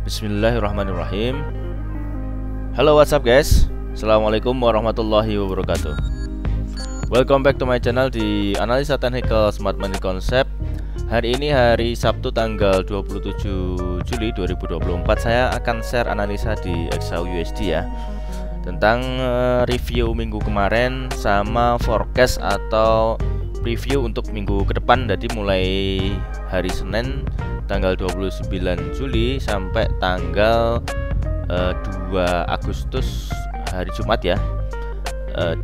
Bismillahirrahmanirrahim. Halo, what's up guys? Assalamualaikum warahmatullahi wabarakatuh. Welcome back to my channel di Analisa Technical Smart Money Concept. Hari ini hari Sabtu tanggal 27 Juli 2024. Saya akan share analisa di XAUUSD ya, tentang review minggu kemarin sama forecast atau preview untuk minggu ke depan. Jadi mulai hari Senin tanggal 29 Juli sampai tanggal 2 Agustus hari Jumat ya,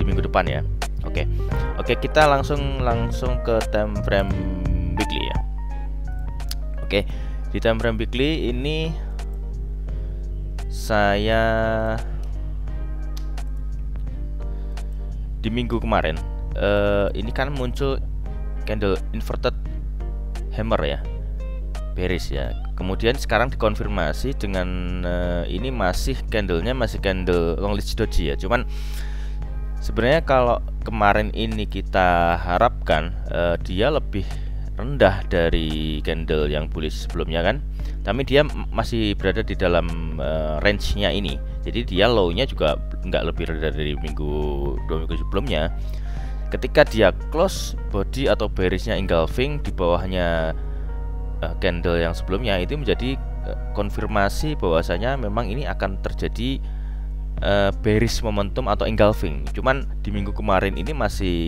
di minggu depan ya. Oke, kita langsung ke time frame weekly ya. Oke, di time frame weekly ini saya di minggu kemarin ini kan muncul candle inverted hammer ya, bearish ya. Kemudian sekarang dikonfirmasi dengan ini masih candlenya masih candle longlish doji ya. Cuman sebenarnya kalau kemarin ini kita harapkan dia lebih rendah dari candle yang bullish sebelumnya kan, tapi dia masih berada di dalam range-nya ini. Jadi dia low-nya juga nggak lebih rendah dari dua minggu sebelumnya. Ketika dia close body atau bearish-nya engulfing di bawahnya candle yang sebelumnya, itu menjadi konfirmasi bahwasanya memang ini akan terjadi bearish momentum atau engulfing. Cuman di minggu kemarin ini masih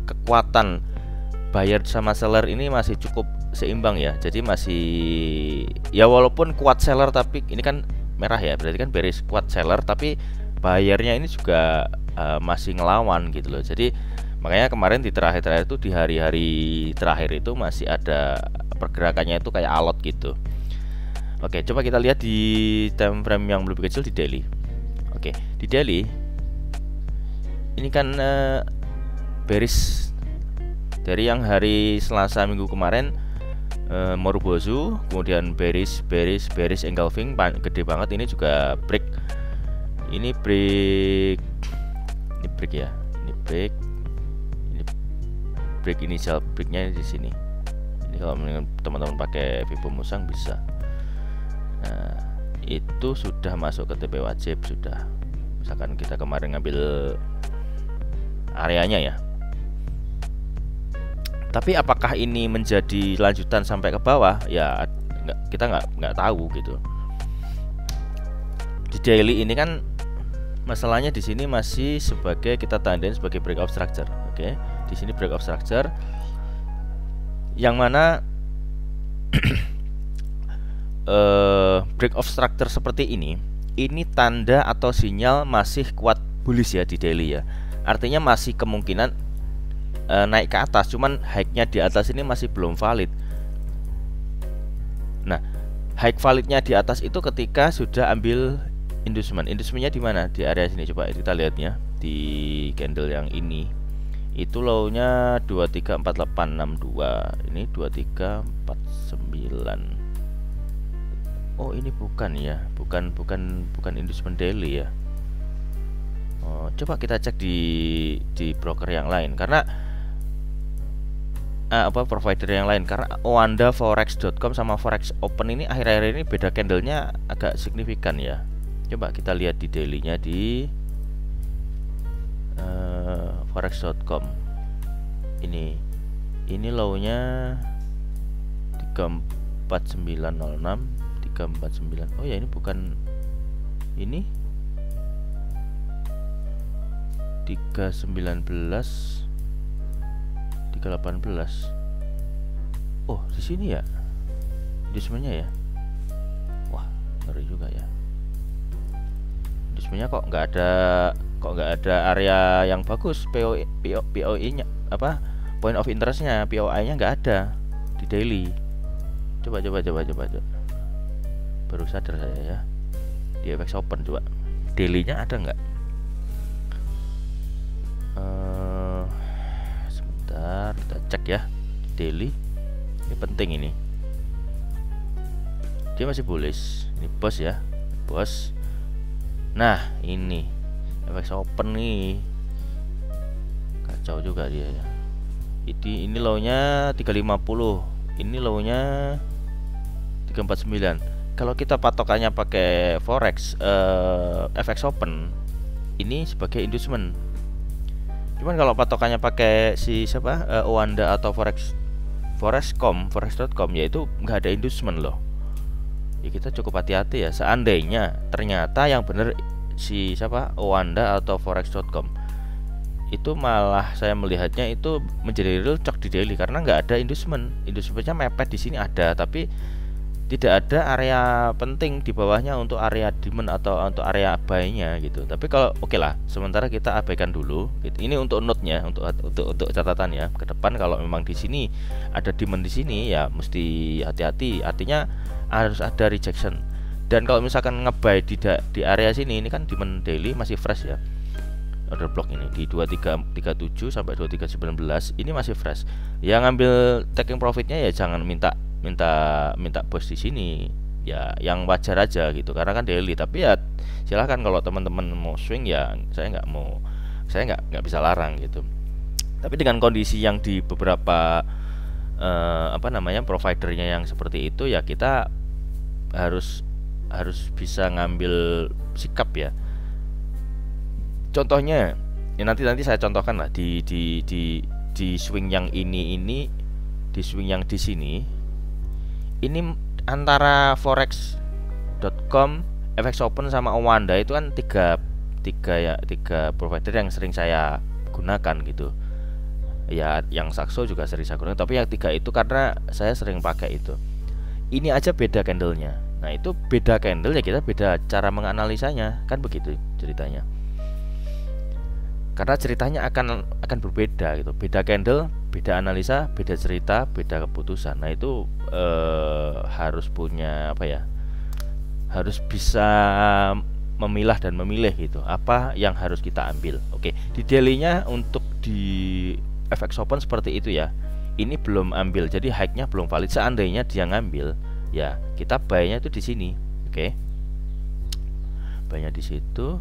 kekuatan buyer sama seller ini masih cukup seimbang ya. Jadi masih ya, walaupun kuat seller tapi ini kan merah ya, berarti kan bearish. Kuat seller tapi buyernya ini juga masih ngelawan gitu loh. Jadi makanya kemarin di terakhir-terakhir itu, di hari-hari terakhir itu masih ada pergerakannya itu kayak alot gitu. Oke, coba kita lihat di time frame yang lebih kecil, di daily. Oke, di daily ini kan bearish dari yang hari Selasa minggu kemarin, Morubozu, kemudian bearish engulfing gede banget. Ini juga break. Ini break ya. Ini break initial breaknya di sini. Ini kalau teman-teman pakai Vibo Musang bisa. Nah, itu sudah masuk ke TP wajib sudah. Misalkan kita kemarin ngambil areanya ya. Tapi apakah ini menjadi lanjutan sampai ke bawah? Ya, kita nggak tahu gitu. Di daily ini kan masalahnya di sini masih sebagai, kita tandain sebagai breakout structure. Oke, di sini breakout structure yang mana breakout structure seperti ini tanda atau sinyal masih kuat bullish ya di daily ya. Artinya masih kemungkinan naik ke atas, cuman high-nya di atas ini masih belum valid. Nah, high validnya di atas itu ketika sudah ambil inducementnya di mana? Di area sini. Coba kita lihatnya di candle yang ini. Itu low-nya 234862. Ini 2349. Oh, ini bukan ya. Bukan inducement daily ya. Oh, coba kita cek di broker yang lain, karena provider yang lain, karena oandaforex.com sama forex open ini akhir-akhir ini beda candlenya agak signifikan ya. Coba kita lihat di daily-nya di forex.com. Ini low-nya 34906, 349. Oh ya, ini bukan ini 319, 318. Oh, di sini ya inducementnya ya. Wah, ngeri juga ya. Inducementnya kok nggak ada area yang bagus. POI-nya apa? Point of interest-nya, POI-nya nggak ada di daily. Coba. Baru sadar saya ya. Di FX Open coba. Daily-nya ada nggak? Sebentar, kita cek ya. Daily. Ini penting ini. Dia masih bullish. Ini bos ya, bos. Nah, ini FX Open nih. Kacau juga dia ya. Ini low-nya 350. Ini low-nya 349. kalau kita patokannya pakai forex, FX open ini sebagai inducement. Cuman kalau patokannya pakai si siapa, Oanda atau forex.com yaitu nggak ada inducement loh. Ya kita cukup hati-hati ya. Seandainya ternyata yang bener si siapa, Oanda atau forex.com, itu malah saya melihatnya itu menjadi real chalk di daily karena nggak ada inducement. Inducementnya mepet di sini ada, tapi tidak ada area penting di bawahnya untuk area demand atau untuk area buy-nya gitu. Tapi kalau oke lah, sementara kita abaikan dulu gitu. Ini untuk note-nya, untuk catatan ya. Ke depan kalau memang di sini ada demand di sini ya mesti hati-hati. Artinya harus ada rejection. Dan kalau misalkan nge-buy di area sini, ini kan demand daily masih fresh ya. Order block ini di 2337 sampai 2319 ini masih fresh. Yang ngambil taking profitnya ya jangan minta bos di sini ya, yang wajar aja gitu karena kan daily. Tapi ya silahkan kalau teman-teman mau swing ya saya nggak bisa larang gitu. Tapi dengan kondisi yang di beberapa providernya yang seperti itu ya kita harus bisa ngambil sikap ya. Contohnya ya nanti saya contohkan lah di swing yang ini di swing yang di sini. Ini antara forex.com, FX Open sama Oanda itu kan tiga provider yang sering saya gunakan gitu. Ya yang Saxo juga sering saya gunakan, tapi yang tiga itu karena saya sering pakai itu. Ini aja beda candlenya. Nah itu beda candle ya kita beda cara menganalisanya, kan begitu ceritanya. Karena ceritanya akan berbeda gitu. Beda candle, beda analisa, beda cerita, beda keputusan. Nah itu harus punya apa ya? Harus bisa memilah dan memilih gitu. Apa yang harus kita ambil. Oke, di daily-nya untuk di FX Open seperti itu ya. Ini belum ambil, jadi high-nya belum valid. Seandainya dia ngambil, ya kita buy-nya itu di sini. Oke. Buy-nya di situ.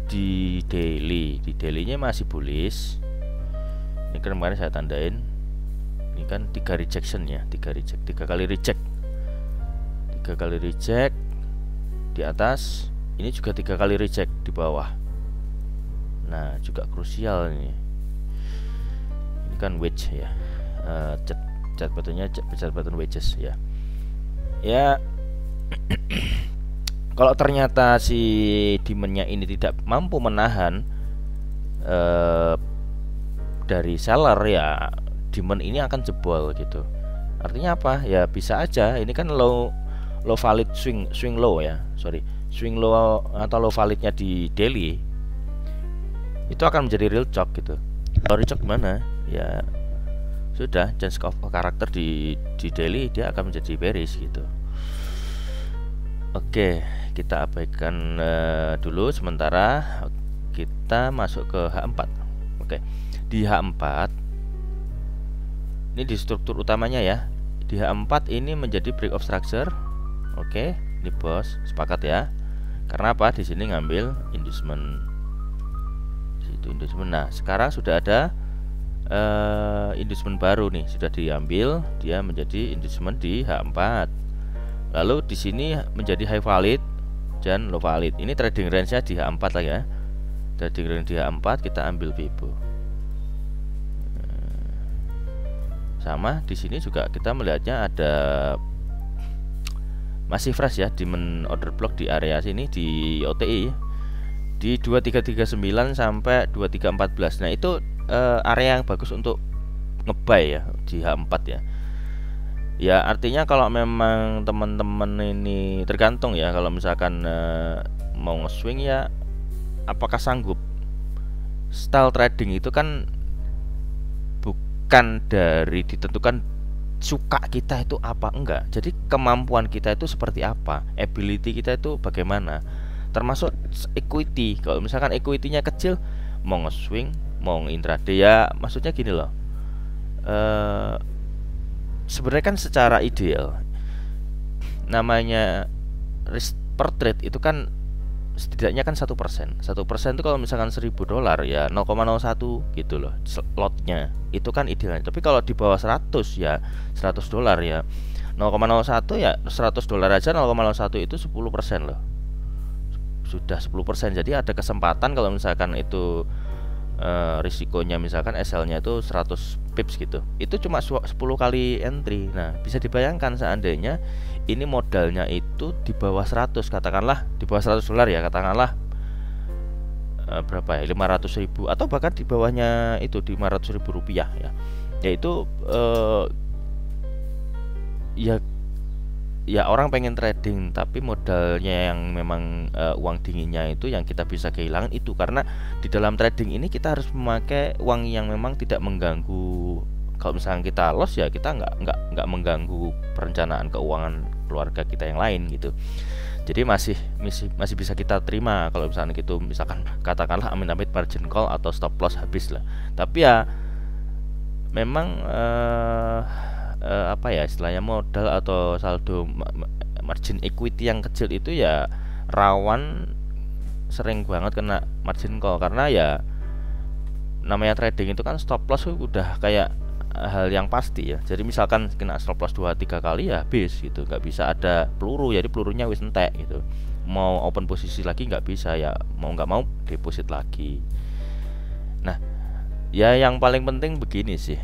Di daily-nya masih bullish. Ini kan kemarin saya tandain. Ini kan 3 rejection ya, 3 kali reject di atas. Ini juga 3 kali reject di bawah. Nah juga krusial ini kan wedge ya, chart pattern wedges ya. Kalau ternyata si demandnya ini tidak mampu menahan dari seller ya, demand ini akan jebol gitu. Artinya apa? Ya bisa aja ini kan low valid swing low ya. Swing low atau low validnya di daily itu akan menjadi real chalk gitu. Kalau real chalk gimana? Ya sudah, change of karakter di daily dia akan menjadi bearish gitu. Oke, kita abaikan dulu sementara. Kita masuk ke H4. Oke, di H4 ini di struktur utamanya ya. Di H4 ini menjadi break of structure. Oke, ini bos sepakat ya. Karena apa? Di sini ngambil inducement. Situ inducement. Nah, sekarang sudah ada inducement baru nih, sudah diambil, dia menjadi inducement di H4. Lalu di sini menjadi high valid dan low valid. Ini trading range-nya di H4 lah ya. Trading range di H4 kita ambil Fibo. Sama di sini juga kita melihatnya ada masih fresh ya, demand order block di area sini di OTI di 2339 sampai 2314. Nah, itu area yang bagus untuk nge-buy ya di H4 ya. Ya artinya kalau memang teman-teman ini tergantung ya, kalau misalkan mau nge-swing ya apakah sanggup. Style trading itu kan bukan dari ditentukan suka kita itu apa enggak. Jadi kemampuan kita itu seperti apa, ability kita itu bagaimana. Termasuk equity. Kalau misalkan equity-nya kecil, mau nge-swing, mau intraday ya maksudnya gini loh. Sebenarnya kan secara ideal namanya risk per trade itu kan setidaknya kan 1%. 1% itu kalau misalkan $1.000 ya 0,01 gitu loh lotnya. Itu kan idealnya. Tapi kalau di bawah 100 ya $100 ya 0,01 ya $100 aja 0,01 itu 10% loh. Sudah 10%. Jadi ada kesempatan kalau misalkan itu risikonya misalkan SL-nya itu 100 pips gitu. Itu cuma 10 kali entry. Nah, bisa dibayangkan seandainya ini modalnya itu di bawah 100, katakanlah di bawah $100 ya, katakanlah berapa ya, 500.000 atau bahkan di bawahnya itu di 500.000 rupiah ya. Yaitu ya orang pengen trading tapi modalnya yang memang uang dinginnya itu yang kita bisa kehilangan itu, karena di dalam trading ini kita harus memakai uang yang memang tidak mengganggu. Kalau misalnya kita loss ya kita nggak mengganggu perencanaan keuangan keluarga kita yang lain gitu. Jadi masih bisa kita terima kalau misalnya gitu, misalkan katakanlah amit-amit margin call atau stop loss habis lah. Tapi ya memang apa ya istilahnya, modal atau saldo margin equity yang kecil itu ya rawan sering banget kena margin call, karena ya namanya trading itu kan stop loss udah kayak hal yang pasti ya. Jadi misalkan kena stop loss 2-3 kali ya habis gitu, nggak bisa ada peluru, jadi pelurunya wis entek gitu. Mau open posisi lagi nggak bisa, ya mau nggak mau deposit lagi. Nah ya yang paling penting begini sih,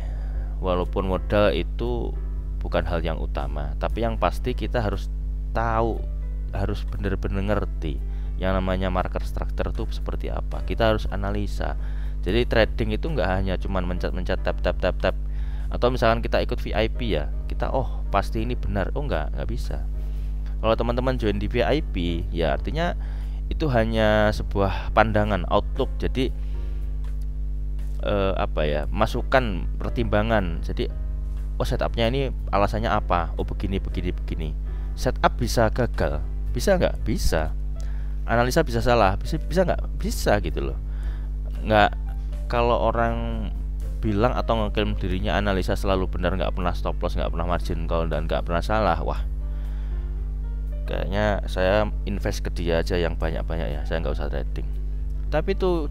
walaupun modal itu bukan hal yang utama, tapi yang pasti kita harus tahu, harus benar-benar ngerti yang namanya market structure itu seperti apa. Kita harus analisa. Jadi trading itu nggak hanya cuman mencet-mencet tap, atau misalkan kita ikut VIP ya kita pasti ini benar, nggak bisa. Kalau teman-teman join di VIP ya artinya itu hanya sebuah pandangan, outlook. Jadi apa ya, masukan, pertimbangan. Jadi setupnya ini alasannya apa, begini. Setup bisa gagal, bisa nggak, bisa. Analisa bisa salah, bisa nggak, bisa gitu loh. Nggak, kalau orang bilang atau ngeklaim dirinya analisa selalu benar, nggak pernah stop loss, nggak pernah margin call, dan nggak pernah salah, wah kayaknya saya invest ke dia aja yang banyak-banyak ya, saya nggak usah trading. Tapi itu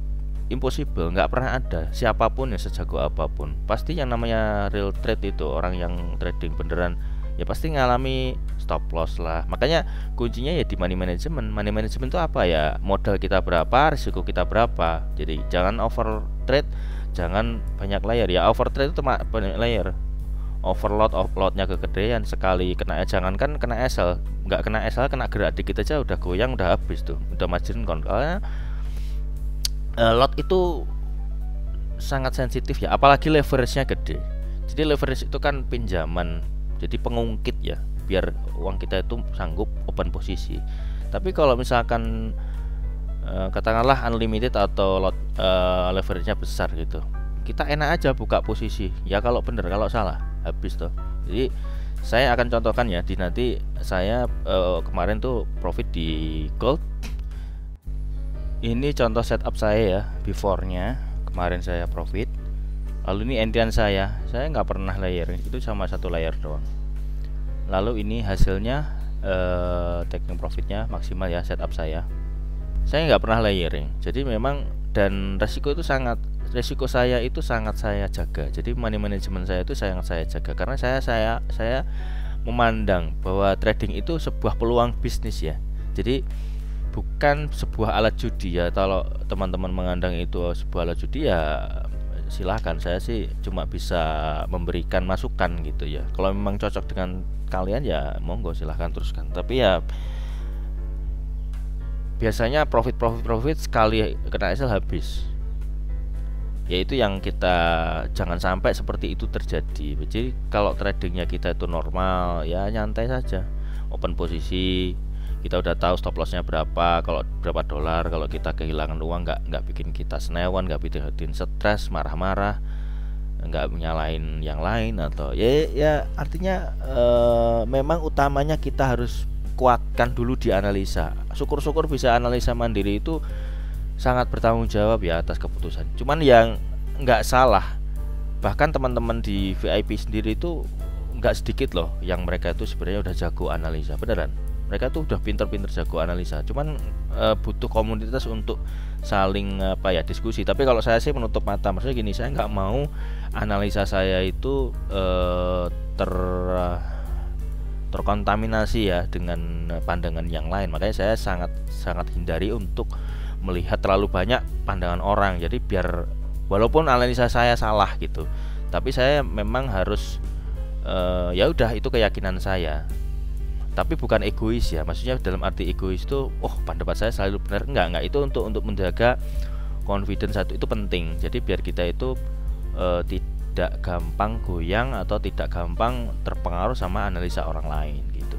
impossible, nggak pernah ada siapapun yang sejago apapun. Pasti yang namanya real trade itu, orang yang trading beneran ya pasti ngalami stop loss lah. Makanya kuncinya ya di money management. Money management itu apa ya, modal kita berapa, risiko kita berapa. Jadi jangan over trade, jangan banyak layer ya. Over trade itu banyak layer, loadnya kegedean, sekali kena, jangankan kena SL, nggak kena SL, kena gerak dikit aja udah goyang, udah habis tuh, udah margin call. Lot itu sangat sensitif ya, apalagi leverage-nya gede. Jadi leverage itu kan pinjaman, jadi pengungkit ya, biar uang kita itu sanggup open posisi. Tapi kalau misalkan katakanlah unlimited atau lot leverage-nya besar gitu, kita enak aja buka posisi ya, kalau bener, kalau salah habis tuh. Jadi saya akan contohkan ya, di nanti saya kemarin tuh profit di gold. Ini contoh setup saya ya, before-nya kemarin saya profit. Lalu ini entry saya nggak pernah layer, itu sama satu layer doang. Lalu ini hasilnya taking profitnya maksimal ya, setup saya nggak pernah layering. Jadi memang, dan resiko saya itu sangat saya jaga. Jadi money management saya itu sangat saya jaga, karena saya memandang bahwa trading itu sebuah peluang bisnis ya. Jadi bukan sebuah alat judi ya. Kalau teman-teman mengandang itu sebuah alat judi ya silahkan, saya sih cuma bisa memberikan masukan gitu ya. Kalau memang cocok dengan kalian ya monggo silahkan teruskan. Tapi ya biasanya profit sekali kena SL habis. Yaitu yang kita jangan sampai seperti itu terjadi. Jadi kalau tradingnya kita itu normal ya nyantai saja, open posisi, kita udah tahu stop lossnya berapa, kalau berapa dolar. Kalau kita kehilangan uang nggak bikin kita senewan, nggak bikin stres, marah-marah, nggak menyalahin yang lain, atau ya artinya memang utamanya kita harus kuatkan dulu di analisa. Syukur-syukur bisa analisa mandiri itu sangat bertanggung jawab ya atas keputusan. Cuman yang nggak salah, bahkan teman-teman di VIP sendiri itu nggak sedikit loh yang mereka itu sebenarnya udah jago analisa, beneran. mereka tuh udah pinter-pinter jago analisa, cuman butuh komunitas untuk saling diskusi. Tapi kalau saya sih menutup mata, maksudnya gini, saya nggak mau analisa saya itu terkontaminasi ya dengan pandangan yang lain. Makanya saya sangat hindari untuk melihat terlalu banyak pandangan orang. Jadi biar walaupun analisa saya salah gitu, tapi saya memang harus ya udah, itu keyakinan saya. Tapi bukan egois ya, maksudnya dalam arti egois itu pendapat saya selalu benar, enggak, itu untuk menjaga confidence satu, itu penting. Jadi biar kita itu tidak gampang goyang atau tidak gampang terpengaruh sama analisa orang lain gitu.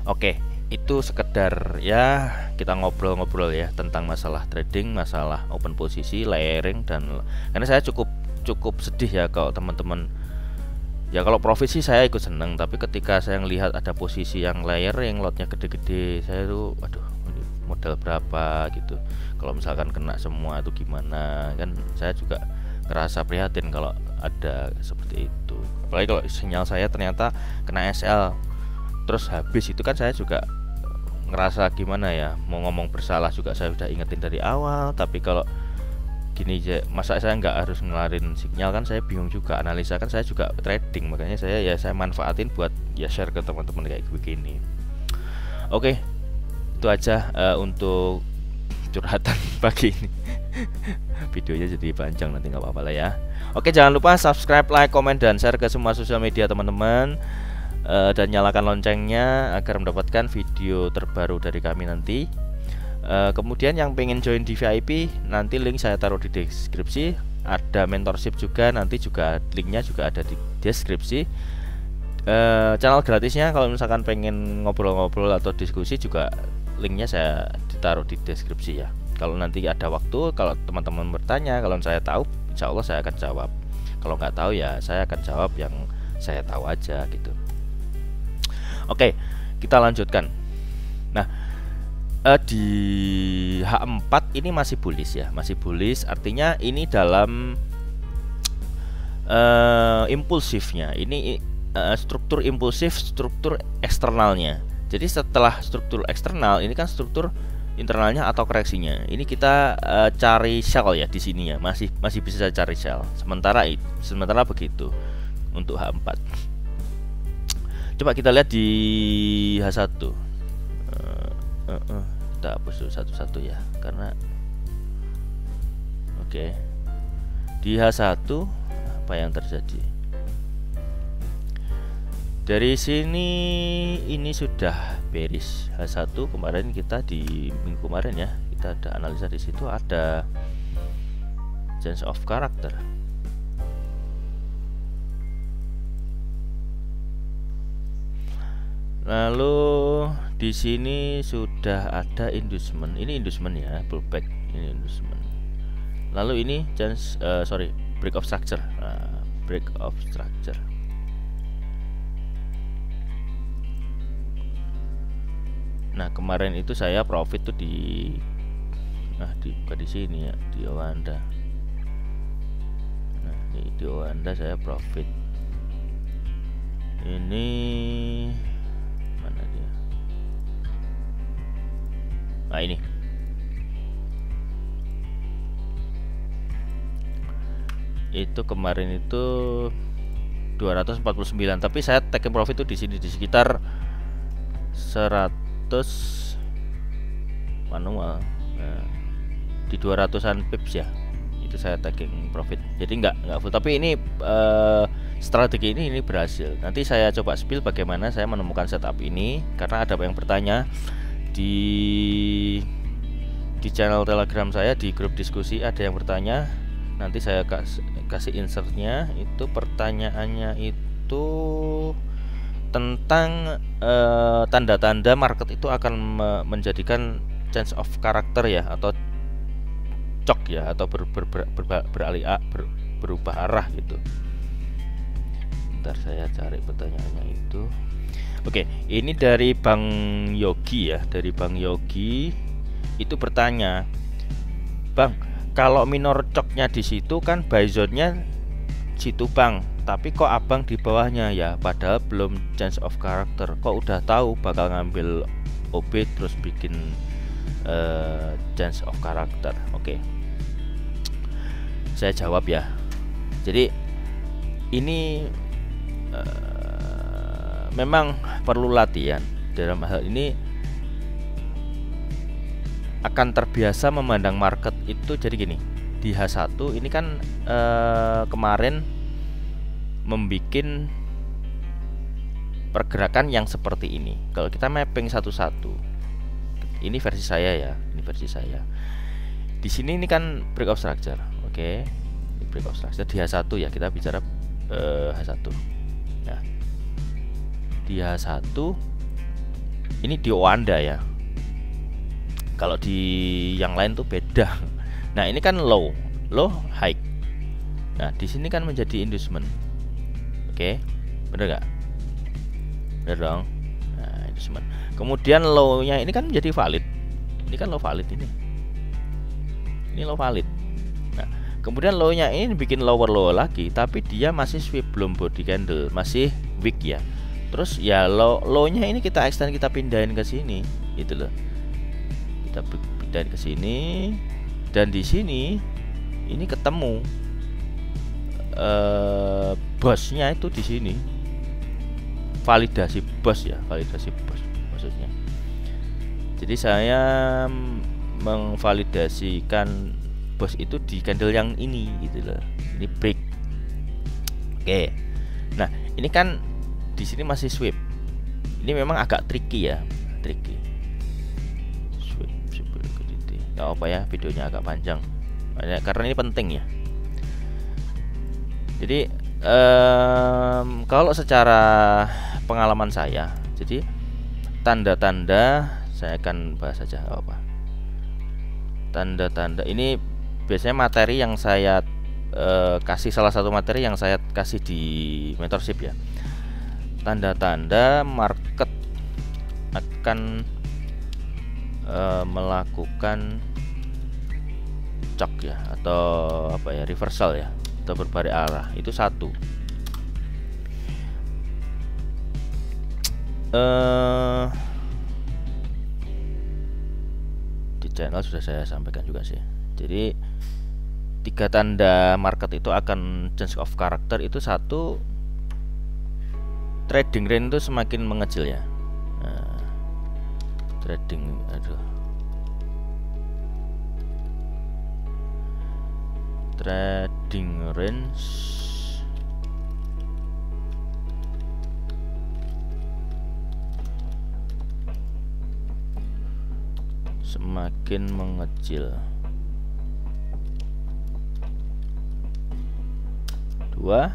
Oke, itu sekedar ya kita ngobrol-ngobrol ya tentang masalah trading, masalah open posisi, layering, dan karena saya cukup sedih ya kalau teman-teman. Ya kalau profit sih saya ikut seneng, tapi ketika saya ngelihat ada posisi yang layering, lotnya gede-gede, saya tuh aduh, modal berapa gitu. Kalau misalkan kena semua itu gimana, kan saya juga ngerasa prihatin kalau ada seperti itu. Apalagi kalau sinyal saya ternyata kena SL terus habis, itu kan saya juga ngerasa gimana ya, mau ngomong bersalah juga saya udah ingetin dari awal. Tapi kalau gini, masa saya nggak harus ngelarin sinyal, kan saya bingung juga. Analisa kan saya juga trading, makanya saya manfaatin buat ya share ke teman-teman kayak begini. Oke, itu aja untuk curhatan pagi ini. Videonya jadi panjang, nanti nggak apa-apa lah ya. Oke, jangan lupa subscribe, like, komen, dan share ke semua sosial media teman-teman, dan nyalakan loncengnya agar mendapatkan video terbaru dari kami nanti. Kemudian yang pengen join di VIP, nanti link saya taruh di deskripsi. Ada mentorship juga, nanti juga linknya juga ada di deskripsi. Channel gratisnya kalau misalkan pengen ngobrol-ngobrol atau diskusi juga linknya saya ditaruh di deskripsi ya. Kalau nanti ada waktu, kalau teman-teman bertanya, kalau saya tahu, insya Allah saya akan jawab. Kalau nggak tahu ya saya akan jawab yang saya tahu aja gitu. Oke, kita lanjutkan. Nah, di H4 ini masih bullish ya, masih bullish, artinya ini dalam impulsifnya. Ini struktur impulsif, struktur eksternalnya. Jadi setelah struktur eksternal, ini kan struktur internalnya atau koreksinya. Ini kita cari sell ya di sini ya, masih bisa cari sell. Sementara begitu untuk H4. Coba kita lihat di H1. Kita hapus dulu satu-satu ya, karena oke. Di H1 apa yang terjadi? Dari sini ini sudah bearish. H1 kemarin kita di minggu kemarin ya, kita ada analisa di situ, ada change of character. Lalu di sini sudah ada inducement. Ini inducement ya, pullback. Ini inducement. Lalu ini break of structure. Break of structure. Nah, kemarin itu saya profit tuh bukan di sini ya, di Owanda. Nah, di Owanda saya profit. Ini mana dia? Nah, ini. Itu kemarin itu 249, tapi saya take profit tuh di sini di sekitar 100 manual. Nah, di 200-an pips ya. Itu saya taking profit. Jadi nggak full, tapi ini strategi ini berhasil. Nanti saya coba spill bagaimana saya menemukan setup ini, karena ada yang bertanya di channel Telegram saya, di grup diskusi ada yang bertanya. Nanti saya kasih insertnya. Itu pertanyaannya itu tentang tanda-tanda market itu akan menjadikan change of character ya, atau cok ya, atau berubah arah gitu. Bentar saya cari pertanyaannya itu. Oke, ini dari Bang Yogi ya, dari Bang Yogi itu bertanya, Bang, kalau minor coknya di situ kan buy zone-nya situ Bang, tapi kok abang di bawahnya ya, padahal belum change of character, kok udah tahu bakal ngambil OB terus bikin change of character. Oke. Saya jawab ya. Jadi ini memang perlu latihan. Dalam hal ini akan terbiasa memandang market itu. Jadi gini, di H1 ini kan kemarin membikin pergerakan yang seperti ini. Kalau kita mapping satu-satu, ini versi saya ya, ini versi saya. Di sini ini kan break of structure, oke. Ini break of structure di H1 ya, kita bicara H1. Ya. Di H1 ini di Oanda ya. Kalau di yang lain tuh beda. Nah, ini kan low, high. Nah, di sini kan menjadi inducement. Oke, bener nggak? Bener dong. Nah, inducement. Kemudian low-nya ini kan menjadi valid. Ini kan low valid ini. Ini low valid. Nah, kemudian low-nya ini bikin lower lagi, tapi dia masih sweep, belum body candle, masih weak ya. Terus ya low-nya ini kita extend, kita pindahin ke sini, gitu loh. Kita pindahin ke sini, dan di sini ini ketemu bosnya itu di sini. Validasi bos ya, validasi bos maksudnya. Jadi saya mengvalidasikan bos itu di candle yang ini, gitu loh. Ini break. Oke. Nah, ini kan di sini masih sweep. Ini memang agak tricky ya, tricky. Sweep liquidity. Gak apa ya, videonya agak panjang. Karena ini penting ya. Jadi kalau secara pengalaman saya, jadi tanda-tanda saya akan bahas saja apa. Tanda-tanda ini biasanya materi yang saya kasih, salah satu materi yang saya kasih di mentorship ya. Tanda-tanda market akan melakukan cok ya, atau apa ya, reversal ya, atau berbalik arah. Itu satu. Di channel sudah saya sampaikan juga sih. Jadi 3 tanda market itu akan change of character itu. Satu, trading range itu semakin mengecil ya. Nah, trading range semakin mengecil. 2,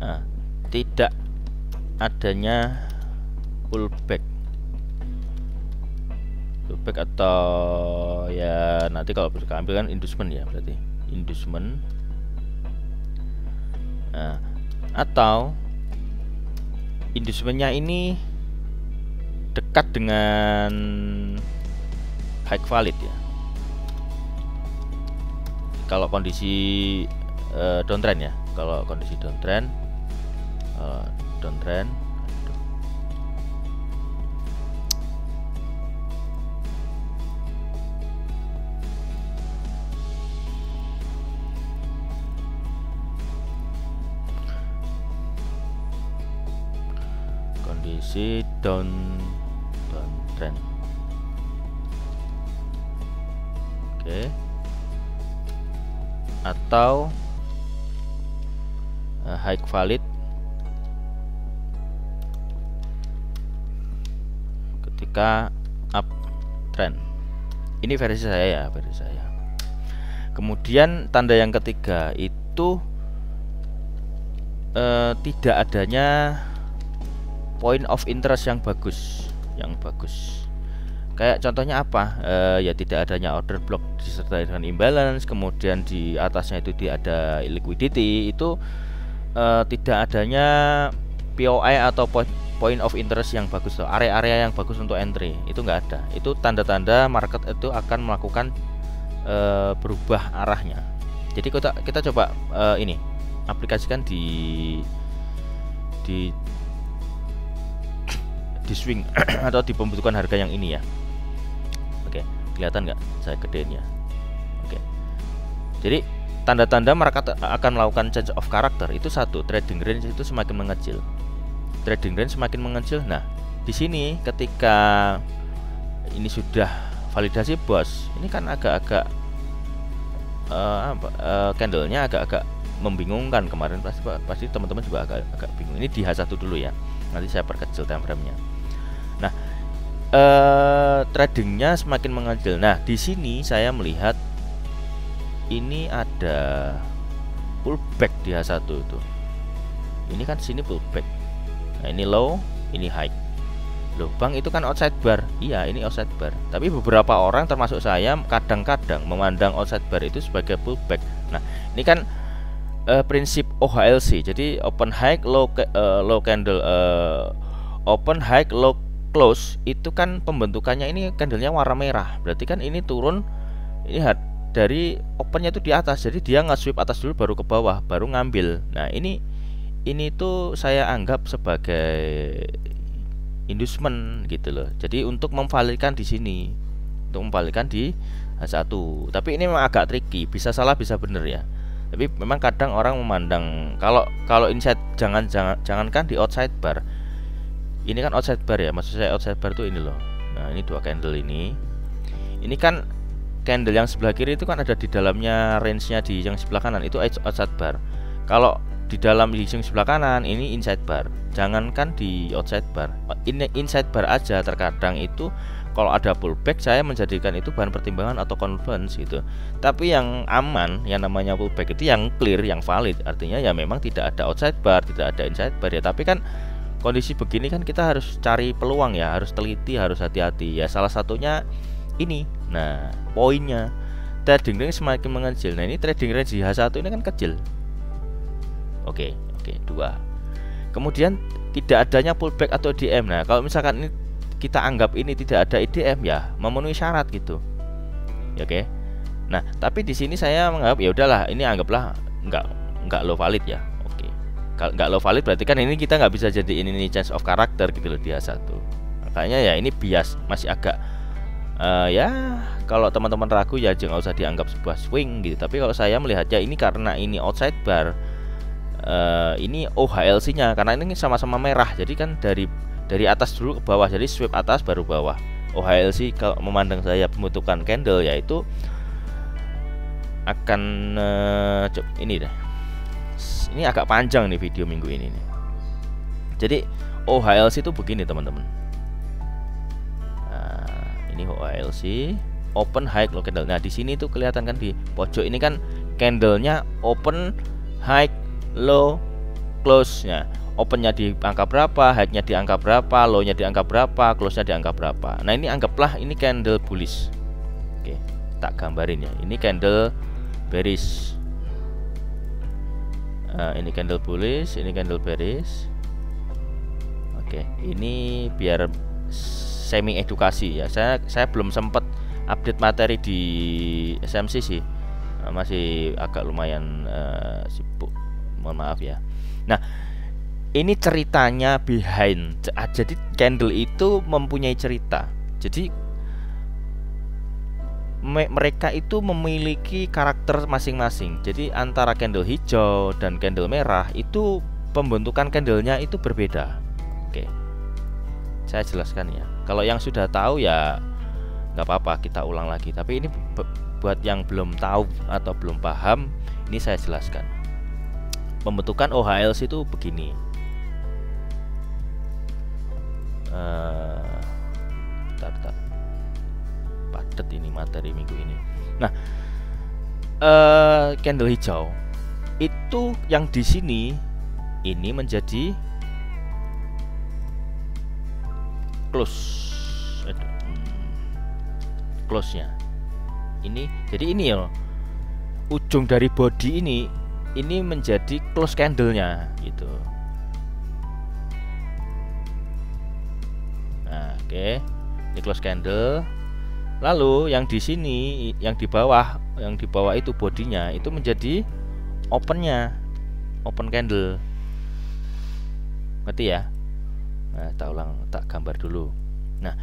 nah, tidak adanya pullback atau ya nanti kalau ambil kan inducement ya, berarti inducement. Nah, atau inducementnya ini dekat dengan high valid ya. Kalau kondisi downtrend ya, kalau kondisi downtrend, kondisi downtrend. Oke. Atau high valid ketika uptrend. Ini versi saya ya, versi saya. Kemudian tanda yang ketiga itu tidak adanya point of interest yang bagus, Kayak contohnya apa? Ya tidak adanya order block disertai dengan imbalance, kemudian di atasnya itu ada liquidity, itu tidak adanya POI atau point of interest yang bagus, area-area yang bagus untuk entry, itu nggak ada. Itu tanda-tanda market itu akan melakukan berubah arahnya. Jadi kita coba ini aplikasikan di swing atau di pembentukan harga yang ini ya. Oke, kelihatan nggak saya gedein ya? Oke, jadi tanda-tanda mereka akan melakukan change of character itu satu, trading range itu semakin mengecil. Trading range semakin mengecil. Nah, di sini ketika ini sudah validasi bos, ini kan agak-agak candlenya agak-agak membingungkan kemarin, pasti teman-teman juga agak bingung. Ini di H1 dulu ya, nanti saya perkecil time frame-nya. Nah, tradingnya semakin mengecil. Nah, di sini saya melihat ini ada pullback di H1 itu. Ini kan sini pullback. Nah, ini low, ini high. Loh, Bang, itu kan outside bar. Iya, ini outside bar. Tapi beberapa orang termasuk saya kadang-kadang memandang outside bar itu sebagai pullback. Nah, ini kan prinsip OHLC. Jadi open high low candle, open high low close itu kan pembentukannya ini candlenya warna merah. Berarti kan ini turun, ini dari opennya itu di atas. Jadi dia nge-sweep atas dulu baru ke bawah, baru ngambil. Nah, ini tuh saya anggap sebagai inducement gitu loh. Jadi untuk memvalidkan di sini, untuk memvalidkan di H1. Tapi ini memang agak tricky, bisa salah bisa bener ya. Tapi memang kadang orang memandang kalau inside jangankan di outside bar. Ini kan outside bar ya, maksud saya outside bar tuh ini loh. Nah, ini dua candle ini. Ini kan candle yang sebelah kiri itu kan ada di dalamnya range-nya di yang sebelah kanan itu outside bar. Kalau di dalam di sebelah kanan ini inside bar. Jangankan di outside bar, ini inside bar aja terkadang itu kalau ada pullback saya menjadikan itu bahan pertimbangan atau conference gitu. Tapi yang aman, yang namanya pullback itu yang clear, yang valid, artinya ya memang tidak ada outside bar, tidak ada inside bar ya. Tapi kan kondisi begini kan kita harus cari peluang ya, harus teliti, harus hati-hati ya. Salah satunya ini. Nah, poinnya trading range semakin mengecil. Nah, ini trading range di H1 ini kan kecil. Oke, 2. Kemudian tidak adanya pullback atau EDM. Nah, kalau misalkan ini kita anggap ini tidak ada EDM ya memenuhi syarat gitu. Ya, oke. Nah, tapi di sini saya menganggap ya udahlah, ini anggaplah nggak low valid ya. Oke. Kalau nggak low valid berarti kan ini kita nggak bisa jadi ini change of character gitu loh di H1. Makanya ya ini bias masih agak ya kalau teman-teman ragu ya jangan usah dianggap sebuah swing gitu. Tapi kalau saya melihatnya ini karena ini outside bar, ini OHLC-nya karena ini sama-sama merah. Jadi kan dari atas dulu ke bawah. Jadi sweep atas baru bawah. OHLC kalau memandang saya pembentukan candle yaitu akan ini deh. Ini agak panjang nih video minggu ini nih. Jadi OHLC itu begini teman-teman. Nah, ini OHLC open high low candle. Nah, di sini tuh kelihatan kan di pojok ini kan candlenya open high low close-nya. Opennya di angka berapa, high-nya di angka berapa, low-nya di angka berapa, close-nya di angka berapa. Nah, ini anggaplah ini candle bullish. Oke, tak gambarin ya. Ini candle bearish. Ini candle bullish, ini candle bearish. Oke, ini biar semi edukasi ya. Saya belum sempat update materi di SMC sih. Masih agak lumayan sibuk. Mohon maaf ya. Nah, ini ceritanya behind. Jadi candle itu mempunyai cerita. Jadi mereka itu memiliki karakter masing-masing. Jadi antara candle hijau dan candle merah itu pembentukan candlenya itu berbeda. Oke, saya jelaskan ya. Kalau yang sudah tahu ya nggak apa-apa, kita ulang lagi. Tapi ini buat yang belum tahu atau belum paham, ini saya jelaskan. Pembentukan OHLC itu begini. Bentar. Padat ini materi minggu ini. Nah, candle hijau itu yang di sini ini menjadi close-nya. Ini jadi ini ya, ujung dari body ini menjadi close candlenya gitu. Nah, oke. Ini close candle. Lalu yang di sini, yang di bawah itu bodinya itu menjadi opennya. open candle. Ngerti ya? Nah, tak gambar dulu. Nah,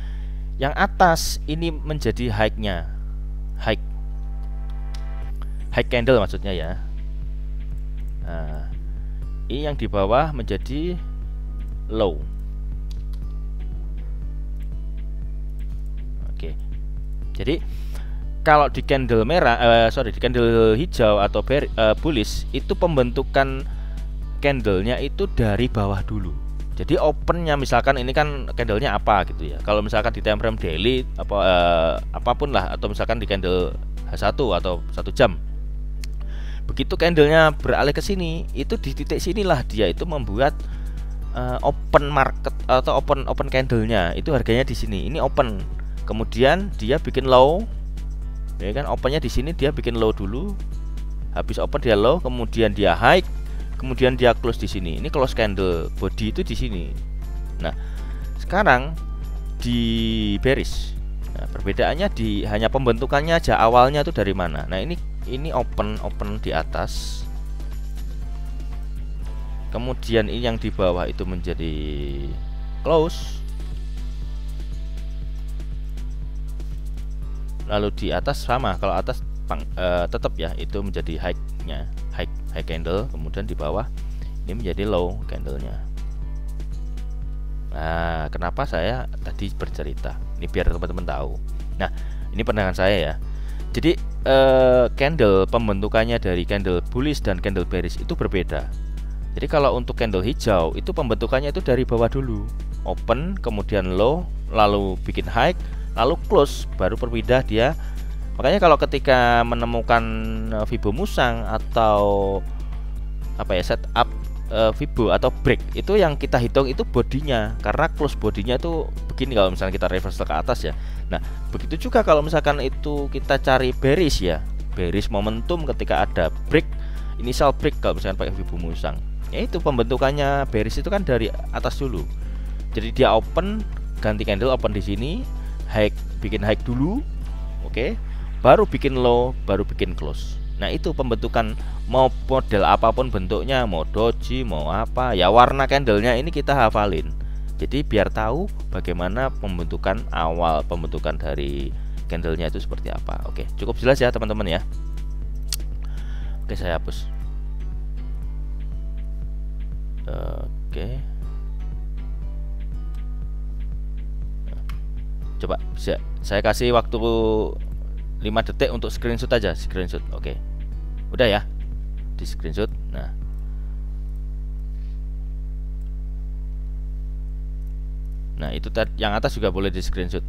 yang atas ini menjadi high-nya. High candle maksudnya ya. Nah, ini yang di bawah menjadi low. Oke. Jadi kalau di candle merah, di candle hijau atau bullish itu pembentukan candlenya itu dari bawah dulu. Jadi opennya misalkan ini kan candlenya apa gitu ya. Kalau misalkan di time frame daily apapun lah, atau misalkan di candle H1 atau 1 jam. Begitu candlenya beralih ke sini, itu di titik sinilah dia itu membuat open market atau open candlenya itu harganya di sini. Ini open. Kemudian dia bikin low. Ya kan, opennya di sini dia bikin low dulu. Habis open dia low, kemudian dia high, kemudian dia close di sini. Ini close candle body itu di sini. Nah, sekarang di bearish. Nah, perbedaannya di hanya pembentukannya aja, awalnya itu dari mana. Nah, ini open di atas. Kemudian ini yang di bawah itu menjadi close. Lalu di atas sama, kalau atas tetap ya itu menjadi high-nya, high candle, kemudian di bawah ini menjadi low candlenya. Nah, kenapa saya tadi bercerita ini biar teman-teman tahu. Nah, ini pandangan saya ya. Jadi candle pembentukannya dari candle bullish dan candle bearish itu berbeda. Jadi kalau untuk candle hijau itu pembentukannya itu dari bawah dulu, open, kemudian low, lalu bikin high, lalu close, baru berpindah dia. Makanya kalau ketika menemukan Fibo Musang atau apa ya, setup Fibo atau break, itu yang kita hitung itu bodinya, karena close bodinya itu begini kalau misalnya kita reversal ke atas ya. Nah, begitu juga kalau misalkan itu kita cari bearish ya, bearish momentum ketika ada break, initial break kalau misalkan pakai Fibo Musang. Ya itu pembentukannya bearish itu kan dari atas dulu. Jadi dia open, ganti candle open di sini, high, bikin high dulu, oke, baru bikin low, baru bikin close. Nah, itu pembentukan mau model apapun bentuknya, mau doji, mau apa, ya warna candlenya ini kita hafalin. Jadi biar tahu bagaimana pembentukan awal, pembentukan dari candlenya itu seperti apa. Oke, cukup jelas ya teman-teman ya. Oke, saya hapus. Oke. Coba bisa saya kasih waktu 5 detik untuk screenshot aja, screenshot. Oke. Udah ya. Di screenshot. Nah. Nah, itu yang atas juga boleh di screenshot.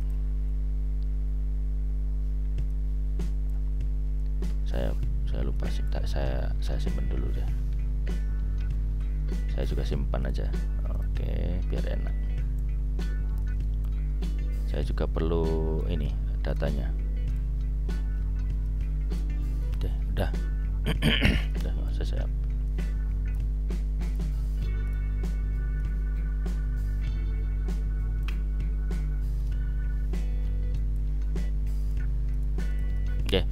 Saya lupa sih. Saya simpan dulu deh. Saya juga simpan aja. Oke, biar enak. Saya juga perlu ini datanya. Udah. Udah saya. Oke.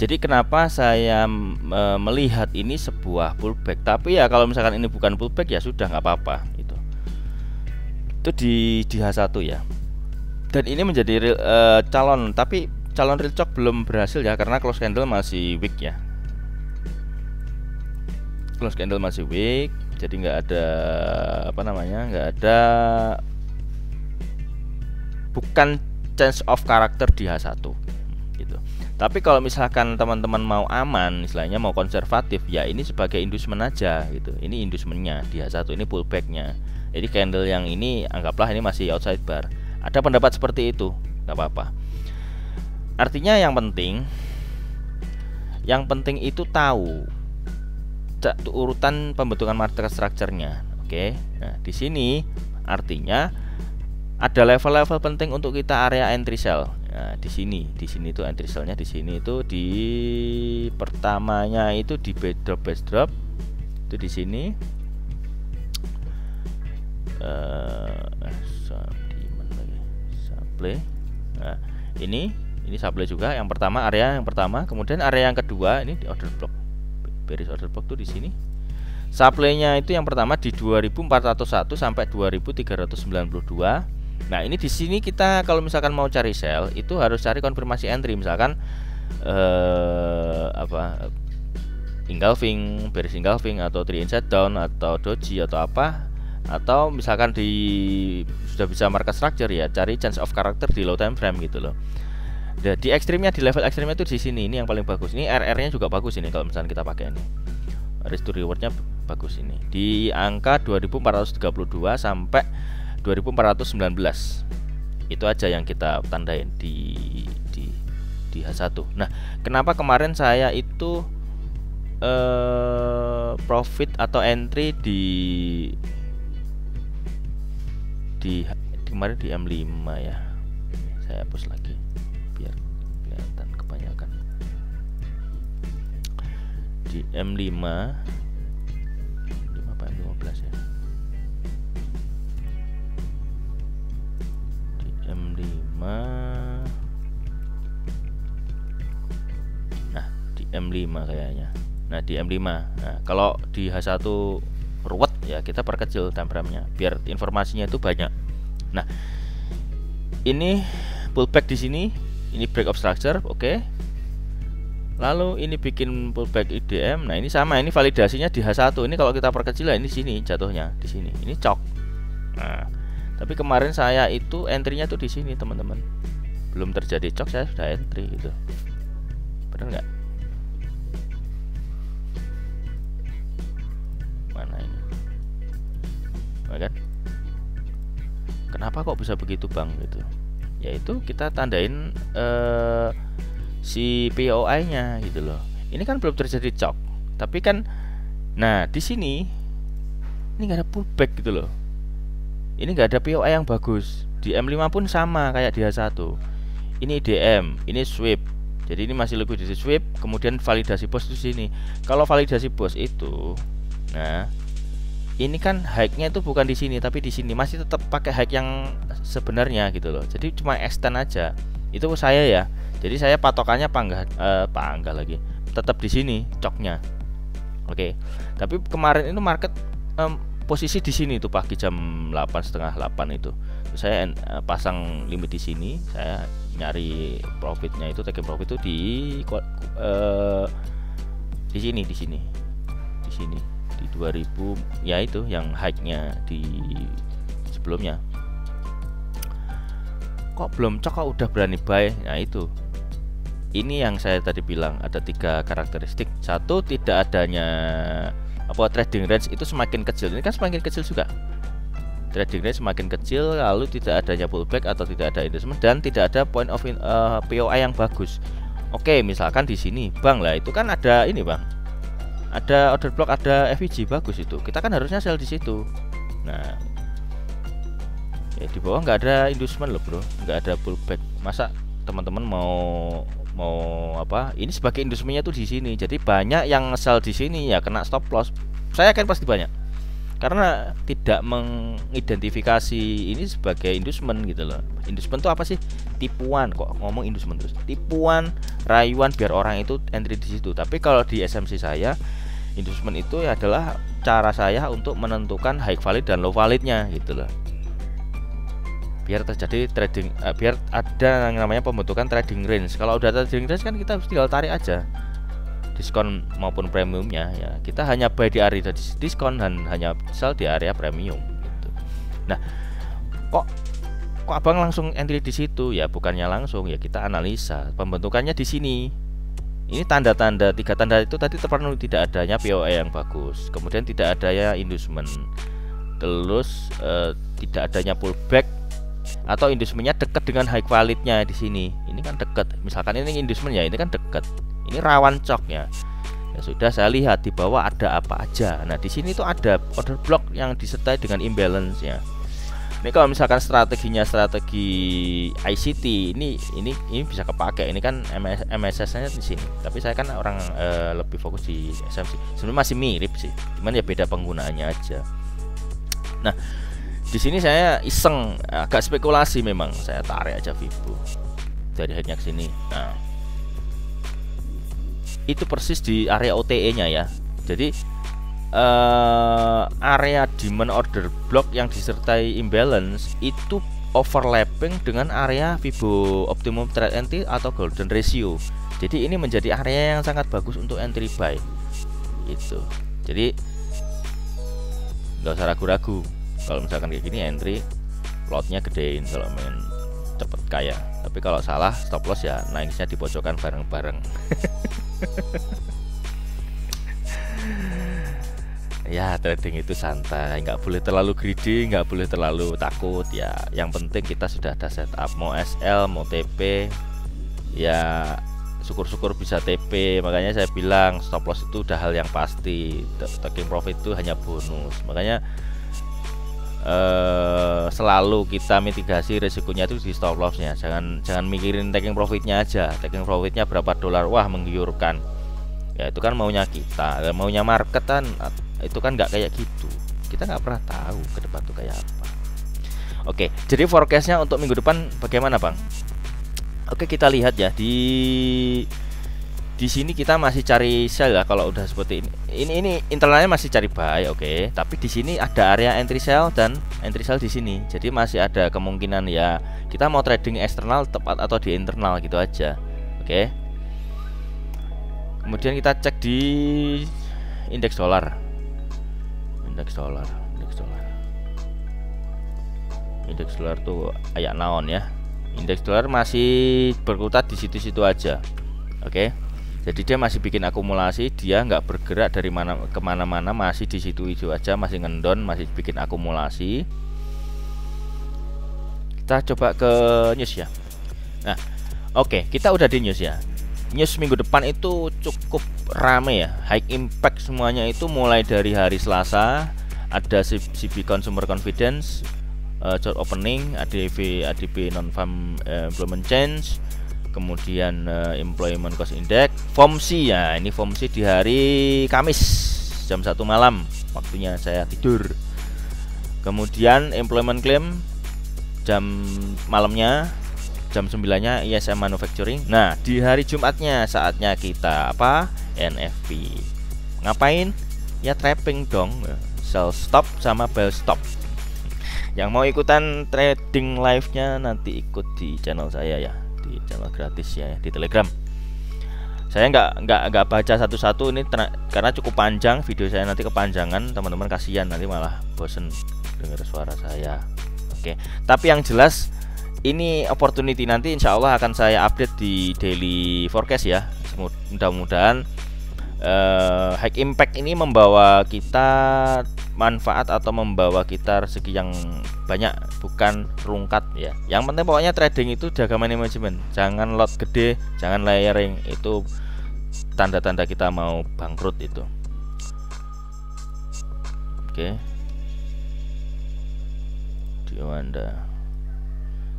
Jadi kenapa saya melihat ini sebuah pullback? Tapi ya kalau misalkan ini bukan pullback ya sudah nggak apa-apa itu. Itu di H1 ya. Dan ini menjadi calon, tapi calon real chok belum berhasil ya, karena close candle masih weak ya. Close candle masih weak, jadi nggak ada nggak ada, bukan change of character di H1 gitu. Tapi kalau misalkan teman-teman mau aman, istilahnya mau konservatif ya, ini sebagai inducement aja gitu. Ini inducementnya di H1, ini pullbacknya. Jadi candle yang ini anggaplah ini masih outside bar. Ada pendapat seperti itu, nggak apa-apa. Artinya yang penting itu tahu urutan pembentukan market structure-nya. Oke. Nah, di sini artinya ada level-level penting untuk kita area entry sell. Nah, di sini itu entry sell-nya, di sini itu di pertamanya itu di base drop itu di sini. Nah, ini supply juga yang pertama, area yang pertama, kemudian area yang kedua ini di order block, bearish order block tuh di sini. Supply-nya itu yang pertama di 2401 sampai 2392. Nah, ini di sini kita kalau misalkan mau cari sell itu harus cari konfirmasi entry, misalkan engulfing, bearish engulfing, atau 3 inside down, atau doji, atau apa, atau misalkan sudah bisa market structure ya, cari chance of character di low time frame gitu loh. Di ekstrimnya, di level ekstrimnya itu di sini, ini yang paling bagus. Ini RR-nya juga bagus ini kalau misalkan kita pakai ini. Risk to reward-nya bagus ini. Di angka 2432 sampai 2419. Itu aja yang kita tandain di H1. Nah, kenapa kemarin saya itu profit atau entry kemarin di M5 ya. Saya hapus lagi biar kelihatan kebanyakan. Di M5 apa M15 ya. Di M5. Nah, di M5 kayaknya. Nah, di M5. Nah, kalau di H1 ruwet ya, kita perkecil time frame-nya biar informasinya itu banyak. Nah, ini pullback di sini, ini break of structure, oke. Lalu ini bikin pullback IDM. Nah, ini sama, ini validasinya di H1. Ini kalau kita perkecil ya, ini sini jatuhnya, di sini. Ini cok. Nah, tapi kemarin saya itu entry-nya tuh di sini, teman-teman. Belum terjadi cok, saya sudah entry gitu. Benar nggak? Mana ini? Nah, kan? Kenapa kok bisa begitu, Bang, gitu? Yaitu kita tandain si POI-nya gitu loh. Ini kan belum terjadi cok, tapi kan, nah di sini ini nggak ada pullback gitu loh. Ini nggak ada POI yang bagus. Di M5 pun sama kayak di H1. Ini DM, ini sweep. Jadi ini masih liquidity sweep, kemudian validasi bos di sini. Kalau validasi bos itu, nah ini kan high-nya itu bukan di sini tapi di sini, masih tetap pakai high yang sebenarnya gitu loh. Jadi cuma extend aja. Itu saya ya. Jadi saya patokannya panggah lagi. Tetap di sini coknya. Oke. Tapi kemarin itu market posisi di sini tuh pagi jam 8:30 8 itu. Saya pasang limit di sini, saya nyari profitnya itu, taking profit itu di sini di 2000 ya, itu yang high-nya di sebelumnya. Kok belum cok kok udah berani buy? Nah, itu. Ini yang saya tadi bilang, ada 3 karakteristik. Satu, tidak adanya trading range itu semakin kecil. Ini kan semakin kecil juga. Trading range semakin kecil, lalu tidak adanya pullback atau tidak ada investment, dan tidak ada point of POI yang bagus. Oke, misalkan di sini, Bang, lah itu kan ada ini, Bang. Ada order block, ada FVG bagus itu. Kita kan harusnya sell di situ. Nah, ya di bawah nggak ada inducement loh, bro, nggak ada pullback. Masa teman-teman mau apa? Ini sebagai inducementnya tuh di sini. Jadi banyak yang sell di sini ya kena stop loss. Saya akan pasti banyak. Karena tidak mengidentifikasi ini sebagai inducement gitu loh. Inducement itu apa sih? Tipuan, kok ngomong inducement terus. Tipuan, rayuan biar orang itu entry di situ. Tapi kalau di SMC saya, inducement itu adalah cara saya untuk menentukan high valid dan low validnya gitu loh. Biar terjadi trading, biar ada yang namanya pembentukan trading range. Kalau udah trading range kan kita tinggal tarik aja diskon maupun premiumnya ya. Kita hanya buy di area diskon dan hanya sell di area premium gitu. Nah, kok abang langsung entry di situ? Ya bukannya langsung, ya kita analisa pembentukannya di sini. Ini tanda-tanda, 3 tanda itu tadi terpenuhi, tidak adanya POI yang bagus, kemudian tidak adanya inducement, terus tidak adanya pullback atau inducementnya dekat dengan high validnya di sini. Ini kan dekat. Misalkan ini inducement ya, ini kan dekat. Ini rawan cok ya. Ya sudah, saya lihat di bawah ada apa aja. Nah, di sini tuh ada order block yang disertai dengan imbalance ya. Ini kalau misalkan strateginya strategi ICT, ini bisa kepake. Ini kan MSS-nya di sini. Tapi saya kan orang lebih fokus di SMC. Sebenarnya masih mirip sih, cuman ya beda penggunaannya aja. Nah, di sini saya iseng, agak spekulasi memang. Saya tarik aja Vibo dari high-nya ke sini. Nah, itu persis di area OTE-nya ya. Jadi area demand order block yang disertai imbalance itu overlapping dengan area Fibo optimum trade entry atau golden ratio. Jadi ini menjadi area yang sangat bagus untuk entry buy gitu. Jadi nggak usah ragu-ragu kalau misalkan kayak gini entry, lotnya gedein kalau main cepet kaya. Tapi kalau salah stop loss ya naiknya di pojokan bareng-bareng. Ya trading itu santai, nggak boleh terlalu greedy, nggak boleh terlalu takut ya. Yang penting kita sudah ada setup, mau SL mau TP ya, syukur-syukur bisa TP. Makanya saya bilang stop loss itu udah hal yang pasti, taking profit itu hanya bonus. Makanya selalu kita mitigasi resikonya itu di stop lossnya. Jangan mikirin taking profitnya aja. Taking profitnya berapa dolar, wah menggiurkan. Ya itu kan maunya kita, maunya market kan. Itu kan nggak kayak gitu. Kita nggak pernah tahu ke depan tuh kayak apa. Oke, jadi forecastnya untuk minggu depan bagaimana, Bang? Oke, kita lihat ya di sini kita masih cari sell ya. Kalau udah seperti ini internalnya masih cari buy, oke. Tapi di sini ada area entry sell dan entry sell di sini. Jadi masih ada kemungkinan ya kita mau trading eksternal tepat atau di internal gitu aja. Oke. Kemudian kita cek di indeks dolar. Indeks dolar tuh kayak naon ya. Indeks dolar masih berkutat di situ-situ aja. Oke. Jadi dia masih bikin akumulasi, dia nggak bergerak dari mana kemana-mana, masih di situ aja, masih ngendon, masih bikin akumulasi. Kita coba ke news ya. Nah, oke, kita udah di news ya. News minggu depan itu cukup rame ya, high impact semuanya. Itu mulai dari hari Selasa ada CB Consumer Confidence, job opening, ADP non-farm employment change, kemudian employment cost index, FOMC ya. Ini FOMC di hari Kamis jam 1 malam waktunya saya tidur. Kemudian employment claim jam malamnya, jam 9-nya ISM manufacturing. Nah, di hari Jumatnya saatnya kita apa? NFP. Ngapain? Ya trapping dong. Sell stop sama buy stop. Yang mau ikutan trading live-nya nanti ikut di channel saya ya, di channel gratis ya, di Telegram. Saya nggak baca satu-satu ini karena cukup panjang video saya, nanti kepanjangan teman-teman, kasihan nanti malah bosen dengar suara saya. Oke, tapi yang jelas ini opportunity nanti insya Allah akan saya update di daily forecast ya. Mudah-mudahan high impact ini membawa kita manfaat atau membawa kita rezeki yang banyak, bukan rungkat ya. Yang penting pokoknya trading itu jaga money management, jangan lot gede, jangan layering, itu tanda-tanda kita mau bangkrut itu. Oke. Diwanda.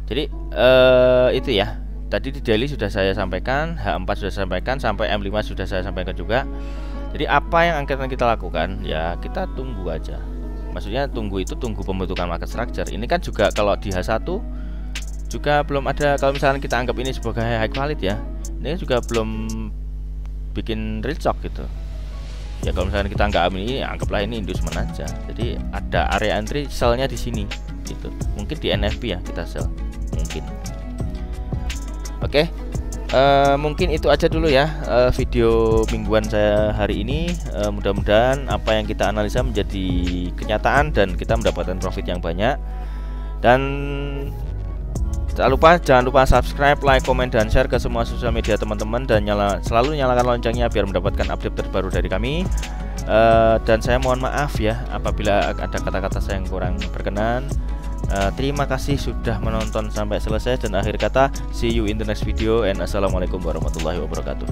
Jadi itu ya. Tadi di daily sudah saya sampaikan, H4 sudah saya sampaikan, sampai M5 sudah saya sampaikan juga. Jadi apa yang akan kita lakukan ya, kita tunggu aja. Maksudnya tunggu pembentukan market structure. Ini kan juga kalau di H1 juga belum ada, kalau misalnya kita anggap ini sebagai high quality ya, ini juga belum bikin real shock gitu. Ya kalau misalnya kita nggak ambil ini, anggaplah ini inducement aja. Jadi ada area entry sell-nya di sini gitu. Mungkin di NFP ya kita sell mungkin. Oke, mungkin itu aja dulu ya video mingguan saya hari ini. Mudah-mudahan apa yang kita analisa menjadi kenyataan dan kita mendapatkan profit yang banyak. Dan jangan lupa subscribe, like, komen, dan share ke semua sosial media teman-teman, dan selalu nyalakan loncengnya biar mendapatkan update terbaru dari kami. Dan saya mohon maaf ya apabila ada kata-kata saya yang kurang berkenan. Terima kasih sudah menonton sampai selesai, dan akhir kata see you in the next video and assalamualaikum warahmatullahi wabarakatuh.